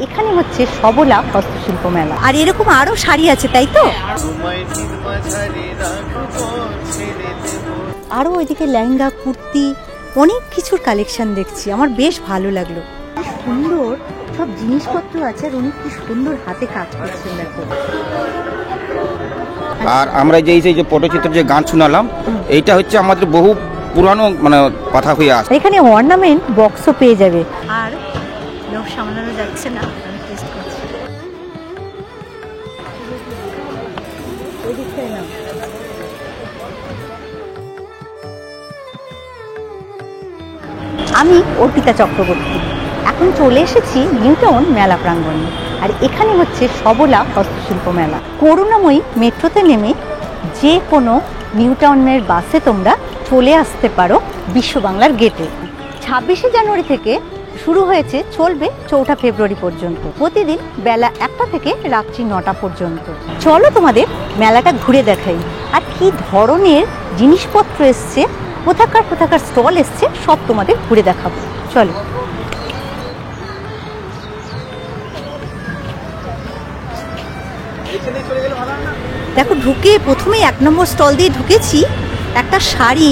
এখানে হচ্ছে সবলা হস্তশিল্প মেলা। আর এরকম আরো শাড়ি আছে, তাই তো? আরো ওইদিকে লেহেঙ্গা, কুর্তি, অনেক কিছুর কালেকশন দেখছি। আমার বেশ ভালো লাগলো। সুন্দর সব জিনিসপত্র আছে আর উনি কি সুন্দর হাতে কাজ করছেন দেখো। আর আমরা যে পটচিত্র যে গান শোনালাম, এইটা হচ্ছে আমাদের বহু পুরানো কথা হয়ে আসে। এখানে অর্নামেন্ট বক্সও পেয়ে যাবে। আর লোক সামলানো যাচ্ছে না, আমি টেস্ট করছি। আমি অর্পিতা চক্রবর্তী। এখন চলে এসেছি নিউটাউন মেলা প্রাঙ্গণে। আর এখানে হচ্ছে সবলা হস্তশিল্প মেলা। করুণাময়ী মেট্রোতে নেমে যে কোনো নিউটাউনের বাসে তোমরা চলে আসতে পারো বিশ্ব বাংলার গেটে। 26শে জানুয়ারি থেকে শুরু হয়েছে, চলবে 4 ফেব্রুয়ারি পর্যন্ত। প্রতিদিন বেলা 1টা থেকে রাত্রি 9টা পর্যন্ত। চলো তোমাদের মেলাটা ঘুরে দেখাই। আর কি ধরনের জিনিসপত্র এসছে, কোথাকার স্টল এসছে, সব তোমাদের ঘুরে দেখাবো। চলো। দেখো, ঢুকে প্রথমেই 1 নম্বর স্টল দিয়ে ঢুকেছি। একটা শাড়ি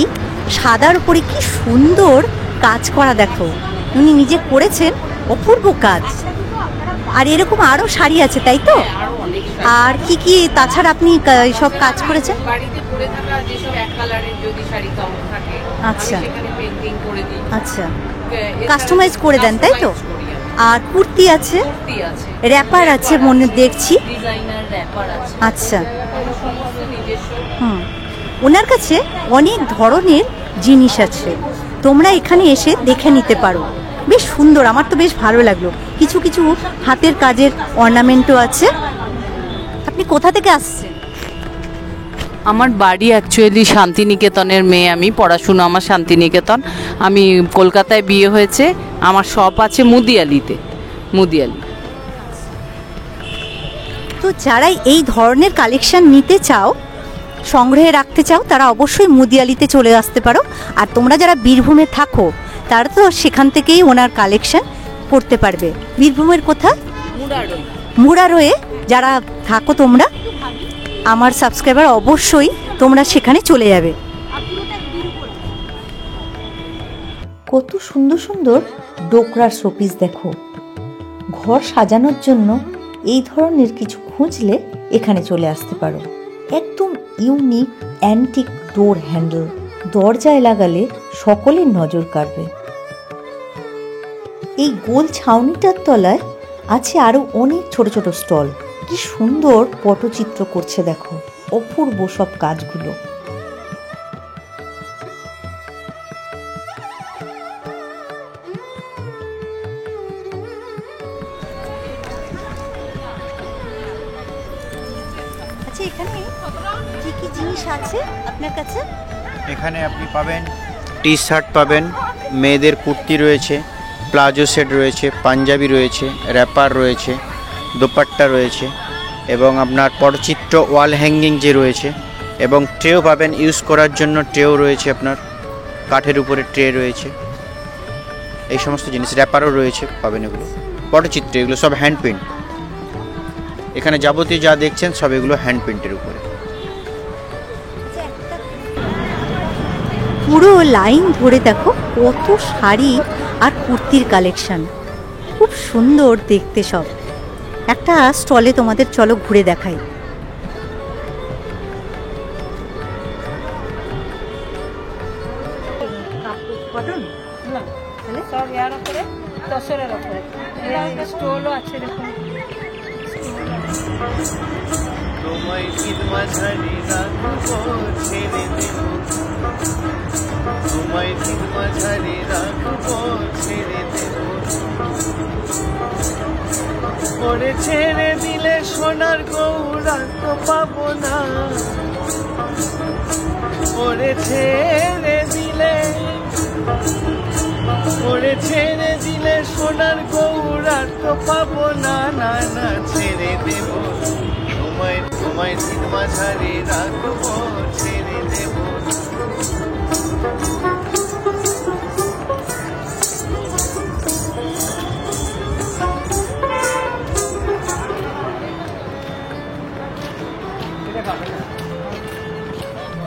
সাদার উপরে কি সুন্দর কাজ করা, দেখো উনি নিজে করেছেন, অপূর্ব কাজ। আর এরকম আরো শাড়ি আছে, তাই তো? আর কি কি তাছাড়া আপনি সব কাজ করেছেন? আচ্ছা আচ্ছা, কাস্টমাইজ করে দেন, তাই তো? আর কুর্তি আছে, র্যাপার আছে মনে দেখছি। আচ্ছা, ওনার কাছে অনেক ধরনের জিনিস আছে, তোমরা এখানে এসে দেখে নিতে পারো। বেশ সুন্দর, আমার তো বেশ ভালো লাগলো। কিছু কিছু হাতের কাজের অর্নামেন্টও আছে। আপনি কোথা থেকে আসছেন? আমার বাড়ি অ্যাকচুয়ালি শান্তিনিকেতনের মেয়ে আমি, পড়াশুনো আমার শান্তিনিকেতন। আমি কলকাতায় বিয়ে হয়েছে, আমার শপ আছে মুদিয়ালিতে, মুদিয়ালি। তো যারা এই ধরনের কালেকশন নিতে চাও, সংগ্রহে রাখতে চাও, তারা অবশ্যই মুদিয়ালিতে চলে আসতে পারো। আর তোমরা যারা বীরভূমে থাকো, তারা তো সেখান থেকেই ওনার কালেকশন করতে পারবে। বীরভূমের কোথায়? মুরারোয়ে যারা থাকো তোমরা, আমার সাবস্ক্রাইবার, অবশ্যই তোমরা সেখানে চলে যাবে। কত সুন্দর সুন্দর ডোকরার শোপিস দেখো। ঘর সাজানোর জন্য এই ধরনের কিছু খুঁজলে এখানে চলে আসতে পারো। একদম ইউনিক অ্যান্টিক ডোর হ্যান্ডেল, দরজায় লাগালে সকলের নজর কাড়বে। এই গোল ছাউনিটার তলায় আছে আরো অনেক ছোট ছোট স্টল। কি সুন্দর পটচিত্র করছে দেখো, অপূর্ব সব কাজগুলো। আচ্ছা, এখানে কি কি জিনিস আছে আপনার কাছে? এখানে আপনি পাবেন টি শার্ট পাবেন, মেয়েদের কুর্তি রয়েছে, প্লাজো সেট রয়েছে, পাঞ্জাবি রয়েছে, র্যাপার রয়েছে, দোপাট্টা রয়েছে, এবং আপনার পটচিত্র ওয়াল হ্যাঙ্গিং যে রয়েছে, এবং ট্রেও পাবেন, ইউজ করার জন্য ট্রেও রয়েছে, আপনার কাঠের উপরে ট্রে রয়েছে, এই সমস্ত জিনিস। র্যাপারও রয়েছে, পাবেন এগুলো। পটচিত্র এগুলো সব হ্যান্ড প্রিন্ট। এখানে যাবতীয় যা দেখছেন সব এগুলো হ্যান্ড প্রিন্টের উপরে। পুরো লাইন ধরে দেখো কত শাড়ি আর কুর্তির কালেকশন, খুব সুন্দর দেখতে সব। একটা স্টলে তোমাদের চলো ঘুরে দেখাই। তোমায় শীত মাঝারি রাখবো ছেড়ে দেব, তোমায় শীত মাঝারি রাখবো ছেড়ে দেব, ওরে ছেড়ে দিলে সোনার গৌরাঙ্গ পাবো না, ওরে ছেড়ে দিলে, ওরে ছেড়ে দিলে সোনার গৌরাঙ্গ পাবো না, না না ছেড়ে দেব, তোমায় শীত মাঝারি রাখবো ছেড়ে দেব।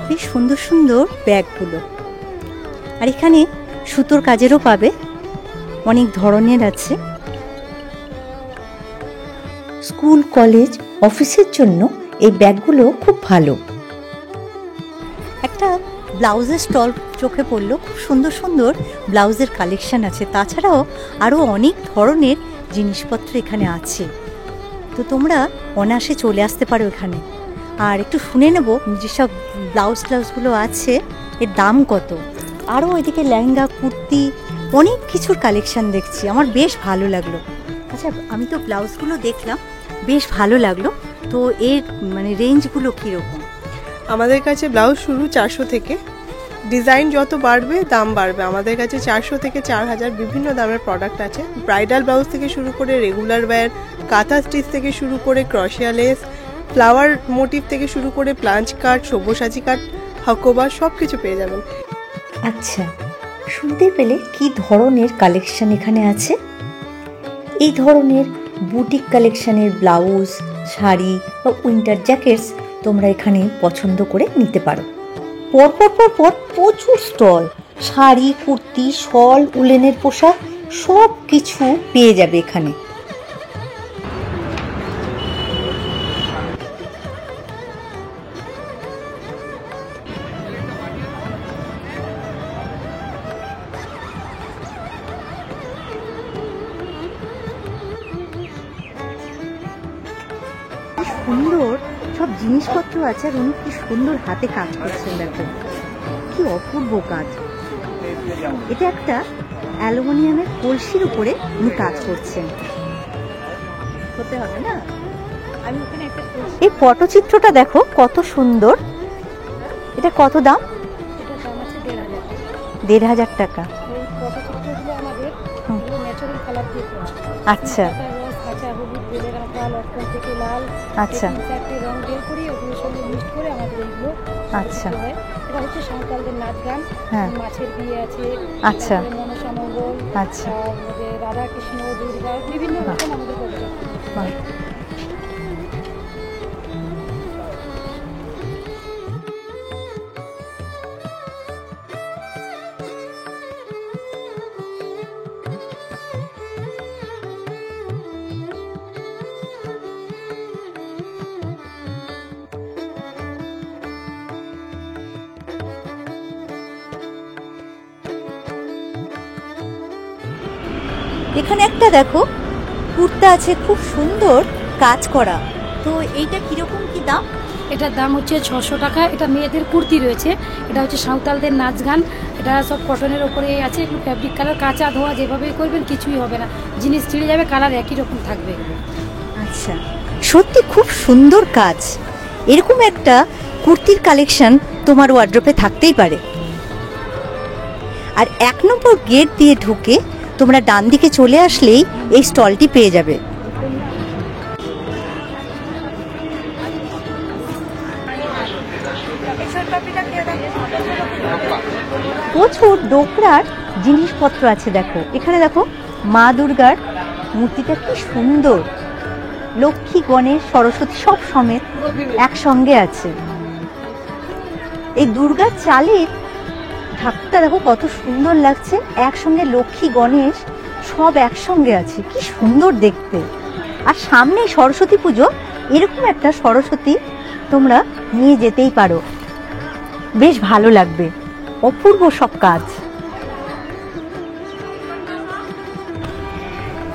বেশ সুন্দর সুন্দর ব্যাগগুলো। আর এখানে সুতোর কাজেরও পাবে, অনেক ধরনের আছে। স্কুল, কলেজ, অফিসের জন্য এই ব্যাগগুলো খুব ভালো। একটা ব্লাউজের স্টল চোখে পড়লো, খুব সুন্দর সুন্দর ব্লাউজের কালেকশন আছে। তাছাড়াও আরও অনেক ধরনের জিনিসপত্র এখানে আছে। তো তোমরা অনায়াসে চলে আসতে পারো এখানে। আর একটু শুনে নেব যেসব ব্লাউজগুলো আছে এর দাম কত। আরও ওইদিকে লেহেঙ্গা, কুর্তি, অনেক কিছুর কালেকশন দেখছি, আমার বেশ ভালো লাগলো। আচ্ছা, আমি তো ব্লাউজগুলো দেখলাম, বেশ ভালো লাগলো। তো এর মানে রেঞ্জগুলো কীরকম? আমাদের কাছে ব্লাউজ শুরু 400 থেকে, ডিজাইন যত বাড়বে দাম বাড়বে। আমাদের কাছে 400 থেকে 4000 বিভিন্ন দামের প্রোডাক্ট আছে। ব্রাইডাল ব্লাউজ থেকে শুরু করে রেগুলার ওয়্যার, কাঁথা স্টিচ থেকে শুরু করে ক্রোশিয়া লেস, ফ্লাওয়ার মোটিভ থেকে শুরু করে প্লাঞ্চ কাট, সব্যসাচী কাট, হাকোবা, সব কিছু পেয়ে যাবেন। আচ্ছা, শুনতে পেলে কি ধরনের কালেকশন এখানে আছে। এই ধরনের বুটিক কালেকশনের ব্লাউজ, শাড়ি বা উইন্টার জ্যাকেটস তোমরা এখানে পছন্দ করে নিতে পারো। পরপর প্রচুর স্টল, শাড়ি, কুর্তি, শল, উলেনের পোশাক সব কিছু পেয়ে যাবে এখানে। সুন্দর সব জিনিসপত্র আছে, আর উনি কি সুন্দর হাতে কাজ করছেন, দেখো কি অপূর্ব কাজ। এটা একটা অ্যালুমিনিয়ামের কলসির উপরে উনি কাজ করছেন। হতে হবে না, আমি ওখানে একটা এই পটচিত্রটা দেখো কত সুন্দর। এটা কত দাম? এটা দাম আছে 1500। 1500 টাকা। এই পটচিত্রগুলো আমাদের ন্যাচারাল কালার দিয়ে করা। আচ্ছা রোজ, কাঁচা হলুদ, বেলে রাখা, লটকন থেকে লাল, আচ্ছা চারটে রং বের করে ওগুলোর সঙ্গে মিক্স করে আমাদের এইগুলো আচ্ছা হয়। এটা হচ্ছে সাঁওতালদের নাচ গান। হ্যাঁ মাছের বিয়ে আছে, আচ্ছা মনসা মঙ্গল, আচ্ছা রাধা কৃষ্ণ, দুর্গা, বিভিন্ন রকম আমাদের প্রোগ্রাম। বাহ। এখানে একটা দেখো কুর্তা আছে, খুব সুন্দর কাজ করা। তো এইটা কিরকম কি দাম? এটার দাম হচ্ছে 600 টাকা। এটা মেয়েদের কুর্তি রয়েছে, এটা হচ্ছে সাঁওতালদের নাচ গান। এটা সব কটনের ওপরে আছে, একটু ফ্যাব্রিক কালার, কাঁচা ধোয়া যেভাবে করবেন কিছুই হবে না, জিনিস ছিঁড়ে যাবে, কালার একই রকম থাকবে। আচ্ছা, সত্যি খুব সুন্দর কাজ। এরকম একটা কুর্তির কালেকশন তোমার ওয়ার্ড্রোপে থাকতেই পারে। আর 1 নম্বর গেট দিয়ে ঢুকে তোমরা ডান দিকে চলে আসলেই এই স্টলটি পেয়ে যাবে। প্রচুর ডোকরার জিনিসপত্র আছে, দেখো এখানে দেখো মা দুর্গার মূর্তিটা কি সুন্দর, লক্ষ্মী, গণেশ, সরস্বতী সব সমেত একসঙ্গে আছে। এই দুর্গার চালের ঠাকুরটা দেখো কত সুন্দর লাগছে, একসঙ্গে লক্ষ্মী, গণেশ সব একসঙ্গে আছে, কি সুন্দর দেখতে। আর সামনে সরস্বতী পুজো, এরকম একটা সরস্বতী তোমরা নিয়ে যেতেই পারো, বেশ ভালো লাগবে। অপূর্ব সব কাজ।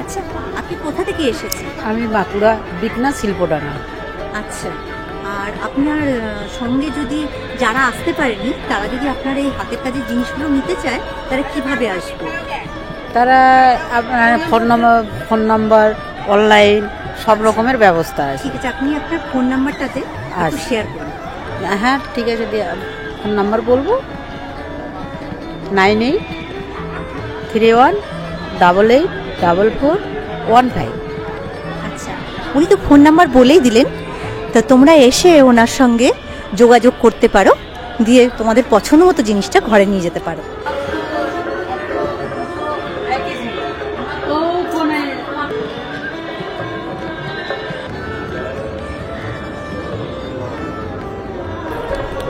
আচ্ছা, আপনি কোথা থেকে এসেছেন? আমি বাঁকুড়া বিকনা শিল্পডাঙ্গা। আচ্ছা, আর আপনার সঙ্গে যদি যারা আসতে পারেনি তারা যদি আপনার এই হাতের কাজের জিনিসগুলো নিতে চায়, তারা কিভাবে আসবে? তারা আপনার ফোন নাম্বার অনলাইন সব রকমের ব্যবস্থা আছে। ঠিক আছে, আপনি আপনার ফোন নাম্বারটাতে একটু শেয়ার করুন। হ্যাঁ ঠিক আছে, ফোন নাম্বার বলবো 9831884415। আচ্ছা, উনি তো ফোন নাম্বার বলেই দিলেন, তা তোমরা এসে ওনার সঙ্গে যোগাযোগ করতে পারো, দিয়ে তোমাদের পছন্দ মতো জিনিসটা ঘরে নিয়ে যেতে পারো।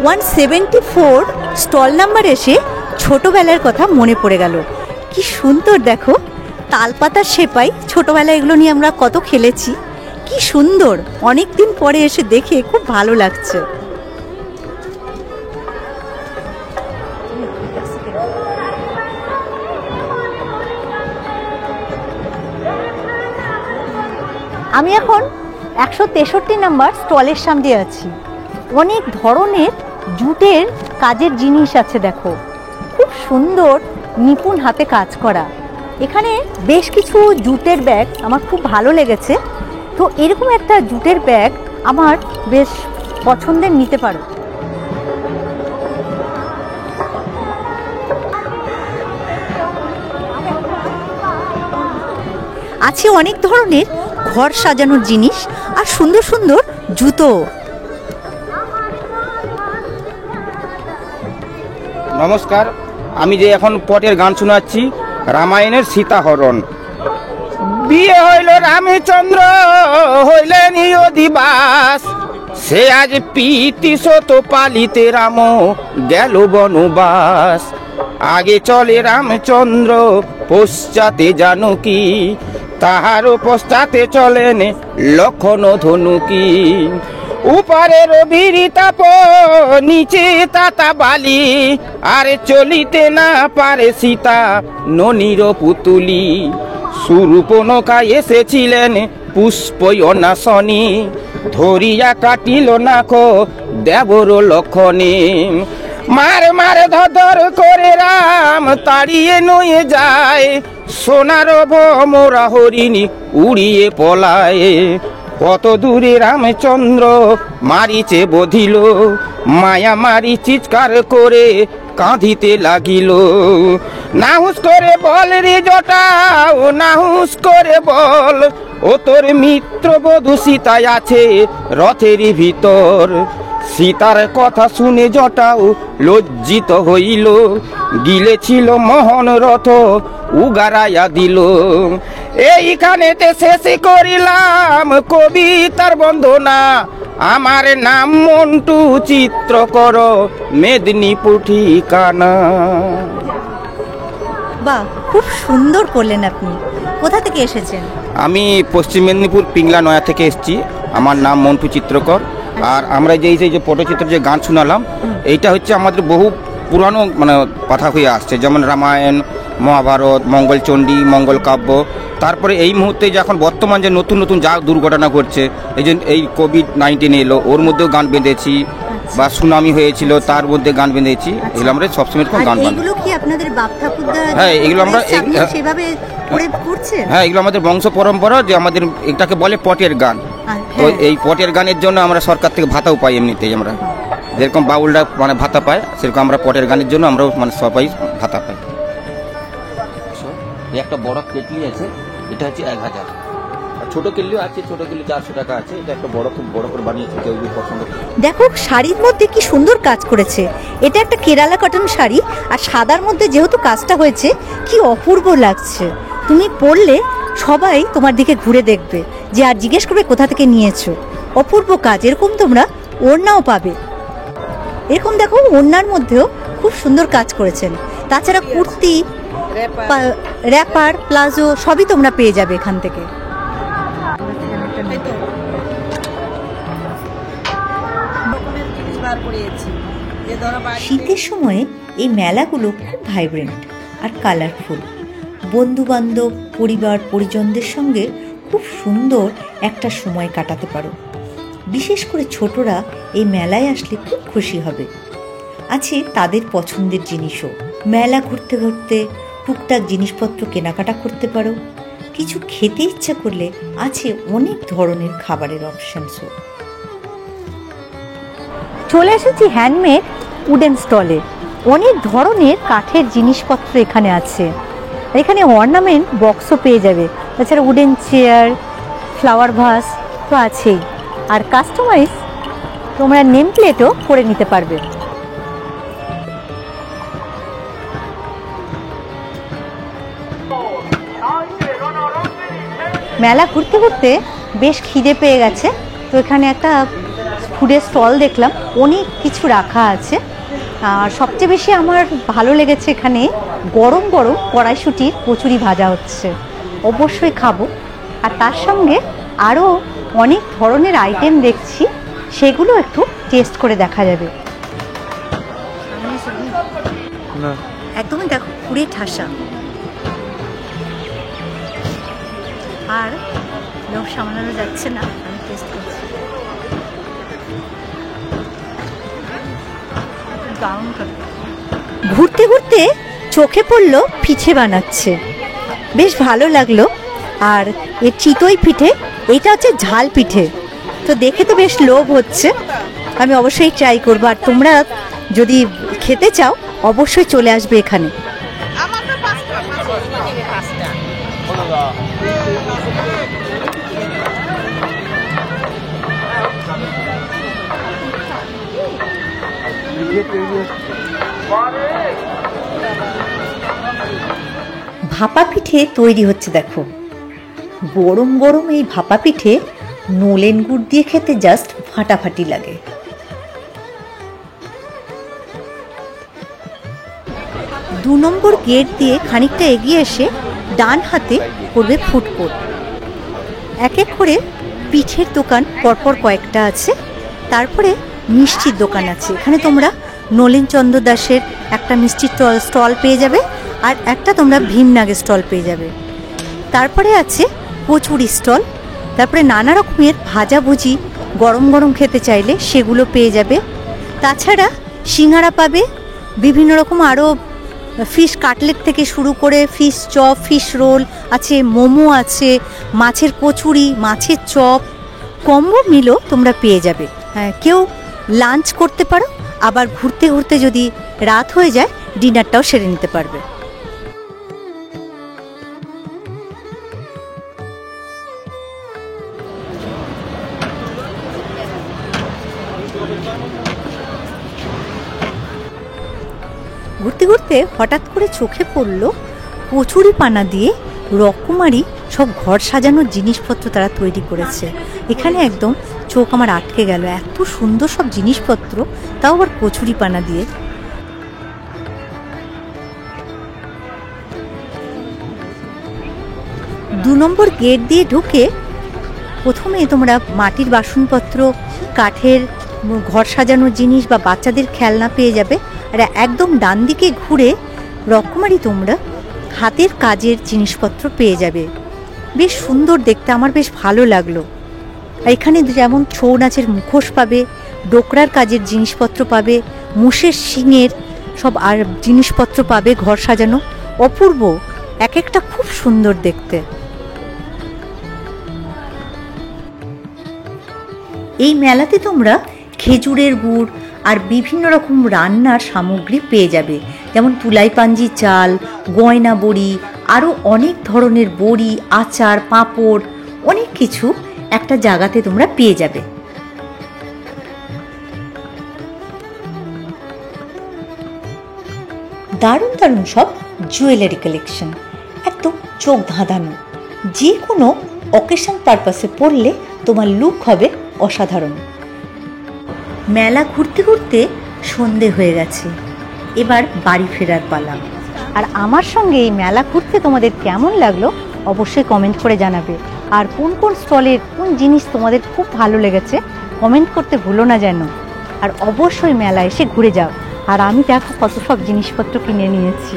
174 স্টল নাম্বার এসে ছোটবেলার কথা মনে পড়ে গেল। কি সুন্দর দেখো, তালপাতার সেপাই, ছোটবেলায় এগুলো নিয়ে আমরা কত খেলেছি। কি সুন্দর, অনেক দিন পরে এসে দেখে খুব ভালো লাগছে। আমি এখন 163 নাম্বার স্টলের সামনে আছি। অনেক ধরনের জুটের কাজের জিনিস আছে দেখো, খুব সুন্দর নিপুণ হাতে কাজ করা। এখানে বেশ কিছু জুটের ব্যাগ আমার খুব ভালো লেগেছে, তো এরকম একটা জুটের ব্যাগ আমার বেশ পছন্দের নিতে পারো। আছে অনেক ধরনের ঘর সাজানোর জিনিস আর সুন্দর সুন্দর জুতো। নমস্কার, আমি যে এখন পটের গান শোনাচ্ছি রামায়ণের সীতাহরণ। বিয়ে হইল রামচন্দ্র হইলেন অধিবাস, সে আজ প্রীতি শত পালিতে রাম গেল বনবাস। আগে চলে রামচন্দ্র পশ্চাতে জানকী, তাহার পশ্চাতে চলেন লক্ষণ ধনুকি। উপরে রবির তাপ নিচে তাতা বালি, আর চলিতে না পারে সীতা ননির পুতুলি। সুরূপনখা এসেছিলেন পুষ্পয়নাশনী, ধরিয়া কাটিল নাকো দেবর লক্ষণে। মার মার ধর করে রাম তাড়িয়ে নয়ে যায়, সোনার ভমরা হরিণী উড়িয়ে পলায়। কত দূরে রামচন্দ্র মারিচে বধিল, মায়া মারি চিৎকার করে কাঁদিতে লাগিল। নাহুস করে বল রে জটাও, নাহুস করে বল, ও তোর মিত্র বধূ সীতা আছে রথের ভিতর। সীতার কথা শুনে জটাও লজ্জিত হইল, গিলেছিল মোহন রথ উগারাইয়া দিল। এইখানেতে শেষ করিলাম কবিতার বন্দনা, আমার নাম মন্টু চিত্রকর মেদিনীপুর ঠিকানা। বাহ, খুব সুন্দর করলেন আপনি। কোথা থেকে এসেছেন? আমি পশ্চিম মেদিনীপুর পিংলা নয়া থেকে এসেছি। আমার নাম মন্টু চিত্রকর। আর আমরা যে পটচিত্র যে গান শোনালাম, এইটা হচ্ছে আমাদের বহু পুরানো কথা হয়ে আসছে, যেমন রামায়ণ, মহাভারত, মঙ্গলচণ্ডী, মঙ্গল কাব্য। তারপরে এই মুহূর্তে যে এখন বর্তমান যে নতুন নতুন যা দুর্ঘটনা ঘটছে, এই যে এই কোভিড-19 এলো, ওর মধ্যেও গান বেঁধেছি, বা সুনামি হয়েছিল তার মধ্যে গান বেঁধেছি। এগুলো আমরা সবসময় গান বানাই। এগুলো কি আপনাদের বাপ ঠাকুরদা? হ্যাঁ, এগুলো আমরা সেভাবে করে করছেন। হ্যাঁ, এগুলো আমাদের বংশ পরম্পরা, যে আমাদের এটাকে বলে পটের গান। তো এই পটের গানের জন্য আমরা সরকার থেকে ভাতাও পাই। এমনিতেই আমরা যেরকম বাউলরা ভাতা পায়, সেরকম আমরা পটের গানের জন্য আমরাও সবাই ভাতা পাই। একটা বড় কেটলি আছে, এটা হচ্ছে 1000। ছোট কেটলিও আছে, ছোট কেটলি 400 টাকা আছে। এটা একটা বড়, খুব বড় করে বানিয়েছে, কেউ যদি পছন্দ করে। দেখো, শাড়ির মধ্যে কি সুন্দর কাজ করেছে। এটা একটা কেরালা কটন শাড়ি, আর সাদার মধ্যে যেহেতু কাজটা হয়েছে, কি অপূর্ব লাগছে। তুমি পরলে সবাই তোমার দিকে ঘুরে দেখবে, যে আর জিজ্ঞেস করবে কোথা থেকে নিয়েছো। অপূর্ব কাজ। এরকম তোমরা ওড়নাও পাবে। এরকম দেখো, ওড়নার মধ্যেও খুব সুন্দর কাজ করেছেন। তাছাড়া কুর্তি, র্যাপার, প্লাজো সবই তোমরা পেয়ে যাবে এখান থেকে। শীতের সময়ে এই মেলাগুলো খুব ভাইব্রেন্ট আর কালারফুল। বন্ধু বান্ধব, পরিবার পরিজনদের সঙ্গে খুব সুন্দর একটা সময় কাটাতে পারো। বিশেষ করে ছোটরা এই মেলায় আসলে খুব খুশি হবে। আছে তাদের পছন্দের জিনিসও। মেলা ঘুরতে ঘুরতে টুকটাক জিনিসপত্র কেনাকাটা করতে পারো। কিছু খেতে ইচ্ছা করলে আছে অনেক ধরনের খাবারের অপশনসও। চলে এসেছি হ্যান্ডমেড উডেন স্টলে। অনেক ধরনের কাঠের জিনিসপত্র এখানে আছে। এখানে অর্নামেন্ট বক্সও পেয়ে যাবে। তাছাড়া উডেন চেয়ার, ফ্লাওয়ার ভাস তো আছেই। আর কাস্টমাইজ তোমরা নেম প্লেটও করে নিতে পারবে। মেলা ঘুরতে ঘুরতে বেশ খিদে পেয়ে গেছে, তো এখানে একটা ফুডের স্টল দেখলাম, অনেক কিছু রাখা আছে। আর সবচেয়ে বেশি আমার ভালো লেগেছে এখানে গরম গরম কড়াইশুঁটির কচুরি ভাজা হচ্ছে, অবশ্যই খাবো। আর তার সঙ্গে আরও অনেক ধরনের আইটেম দেখছি, সেগুলো একটু টেস্ট করে দেখা যাবে। একদমই দেখো পুরে ঠাসা, আর লোক সামলানো যাচ্ছে না, আমি টেস্ট করছি। ঘুরতে ঘুরতে চোখে পড়লো পিঠে বানাচ্ছে, বেশ ভালো লাগলো। আর এর চিতই পিঠে, এটা হচ্ছে ঝাল পিঠে, তো দেখে তো বেশ লোভ হচ্ছে, আমি অবশ্যই ট্রাই করবো। আর তোমরা যদি খেতে চাও অবশ্যই চলে আসবে এখানে। ভাপা পিঠে তৈরি হচ্ছে দেখো, গরম গরম এই ভাপা পিঠে নলেন গুড় দিয়ে খেতে জাস্ট ফাটাফাটি লাগে। দু নম্বর গেট দিয়ে খানিকটা এগিয়ে এসে ডান হাতে করবে ফুড কোর্ট। এক এক করে পিঠের দোকান পরপর কয়েকটা আছে, তারপরে মিষ্টির দোকান আছে। এখানে তোমরা নলেন চন্দ্র দাসের একটা মিষ্টির স্টল পেয়ে যাবে, আর একটা তোমরা ভীমনাগের স্টল পেয়ে যাবে। তারপরে আছে কচুরি স্টল, তারপরে নানা রকমের ভাজাভুজি গরম গরম খেতে চাইলে সেগুলো পেয়ে যাবে। তাছাড়া সিঙ্গারা পাবে, বিভিন্ন রকম আরও ফিশ কাটলেট থেকে শুরু করে ফিশ চপ, ফিশ রোল আছে, মোমো আছে, মাছের কচুরি, মাছের চপ, কম্বো মিলও তোমরা পেয়ে যাবে। হ্যাঁ, কেউ লাঞ্চ করতে পারো, আবার ঘুরতে ঘুরতে যদি রাত হয়ে যায় ডিনারটাও সেরে নিতে পারবে। ঘুরতে ঘুরতে হঠাৎ করে চোখে পড়লো কচুরি পানা দিয়ে রকমারি সব ঘর সাজানোর জিনিসপত্র তারা তৈরি করেছে। এখানে একদম চোখ আমার আটকে গেল, এত সুন্দর সব জিনিসপত্র, তাও আবার কচুরি পানা দিয়ে। দু নম্বর গেট দিয়ে ঢুকে প্রথমে তোমরা মাটির বাসনপত্র, কাঠের ঘর সাজানোর জিনিস বা বাচ্চাদের খেলনা পেয়ে যাবে। আর একদম ডান দিকে ঘুরে রকমারি তোমরা হাতের কাজের জিনিসপত্র পেয়ে যাবে, বেশ সুন্দর দেখতে, আমার বেশ ভালো লাগলো। আর এখানে যেমন ছৌ নাচের মুখোশ পাবে, ডোকরার কাজের জিনিসপত্র পাবে, মুষের শিঙের সব আর জিনিসপত্র পাবে ঘর সাজানো, অপূর্ব, এক একটা খুব সুন্দর দেখতে। এই মেলাতে তোমরা খেজুরের গুড় আর বিভিন্ন রকম রান্নার সামগ্রী পেয়ে যাবে, যেমন তুলাই পাঞ্জি চাল, গয়না বড়ি, আরও অনেক ধরনের বড়ি, আচার, পাঁপড়, অনেক কিছু একটা জায়গাতে তোমরা পেয়ে যাবে। দারুণ দারুণ সব জুয়েলারি কালেকশন, একদম চোখ ধাঁধানো, যে কোনো অকেশন পারপাসে পরলে তোমার লুক হবে অসাধারণ। মেলা ঘুরতে ঘুরতে সন্ধে হয়ে গেছে, এবার বাড়ি ফেরার পালা। আর আমার সঙ্গে এই মেলা ঘুরতে তোমাদের কেমন লাগলো অবশ্যই কমেন্ট করে জানাবে। আর কোন কোন স্টলের কোন জিনিস তোমাদের খুব ভালো লেগেছে কমেন্ট করতে ভুলো না যেন। আর অবশ্যই মেলা এসে ঘুরে যাও। আর আমি দেখো কত সব জিনিসপত্র কিনে নিয়েছি।